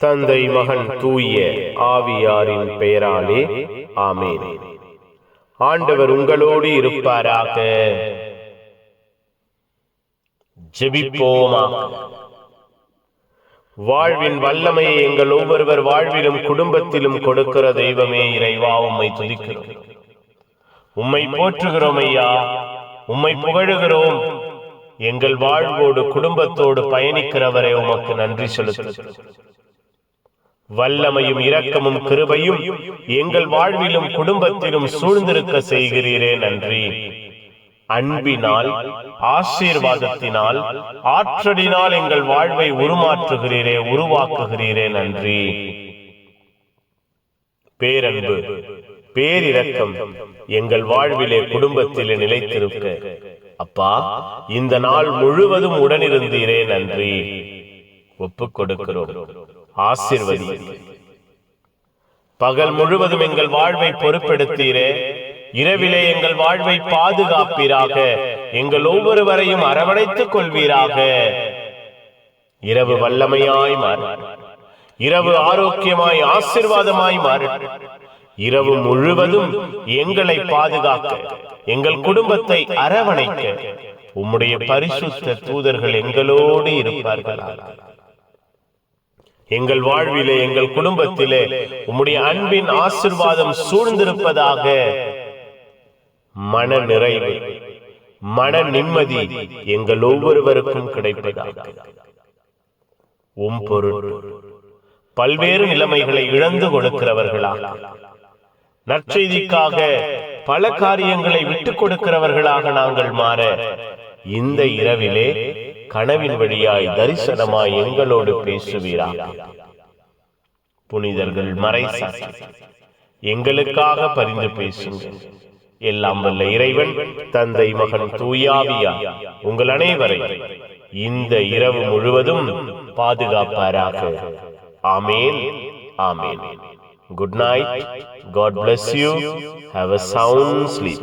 தந்தை மகன் தூய ஆவியாரின் பெயராலே ஆமென். ஆண்டவர் உங்களோடு இருப்பாராக. ஜெபிப்போமாக. வாழ்வின் வல்லமையை எங்கள் ஒவ்வொருவர் வாழ்விலும் குடும்பத்திலும் கொடுக்கிற தெய்வமே இறைவா, உம்மை துதிக்கிறோம், உம்மை போற்றுகிறோம் ஐயா, உம்மை புகழுகிறோம். எங்கள் வாழ்வோடு குடும்பத்தோடு பயணிக்கிறவரே உமக்கு நன்றி செலுத்துகிறோம். வல்லமையும் இரக்கமும் கிருபையும் எங்கள் வாழ்விலும் குடும்பத்திலும் சூழ்ந்திருக்க செய்கிறீரே நன்றி. அன்பினால், ஆசீர்வாதத்தினால், ஆற்றலினால் எங்கள் வாழ்வை உருமாற்றுகிறீரே, உருவாக்குகிறீரே நன்றி. பேரன்பு, பேரிரக்கம் எங்கள் வாழ்விலே குடும்பத்திலே நிலைத்திருக்க அப்பா, இந்த நாள் முழுவதும் உடனிருந்தீரே நன்றி. ஒப்புக் கொடுக்கிறோம், ஆசீர்வதி. பகல் முழுவதும் எங்கள் வாழ்வை பொறுப்பெடுத்தீரே, இரவிலே எங்கள் வாழ்வை பாதுகாப்பீராக, எங்கள் ஒவ்வொருவரையும் அரவணைத்துக் கொள்வீராக. இரவு வல்லமையாய் மாறு, இரவு ஆரோக்கியமாய் ஆசீர்வாதமாய் மாறு. இரவு முழுவதும் எங்களை பாதுகாக்க, எங்கள் குடும்பத்தை அரவணைக்க உம்முடைய பரிசுத்த தூதர்கள் எங்களோடு இருப்பார்களாக. எங்கள் வாழ்விலே, எங்கள் குடும்பத்திலே உம்முடைய அன்பின் ஆசீர்வாதம் சூழ்ந்திருப்பதாக. மன நிறைவு, மன நிம்மதி எங்கள் ஒவ்வொருவருக்கும் கிடைப்பதாக. உம் பொருள் பல்வேறு நிலைமைகளை இழந்து கொடுக்கிறவர்களாக, நற்செய்திக்காக பல காரியங்களை விட்டுக் கொடுக்கிறவர்களாக நாங்கள் மாற இந்த இரவிலே கனவின் வழியாய் தரிசனமாய் எங்களோடு பேசுவீராக. புனிதர்கள் மறைசாட்சி எங்களுக்காக பரிந்து பேசுங்கள். எல்லாம் வல்ல இறைவன் தந்தை மகன் தூயாவியா உங்கள் அனைவரை இந்த இரவு முழுவதும் பாதுகாப்பாராக. ஆமேன், ஆமேன். Good night. God bless you. Have a sound sleep.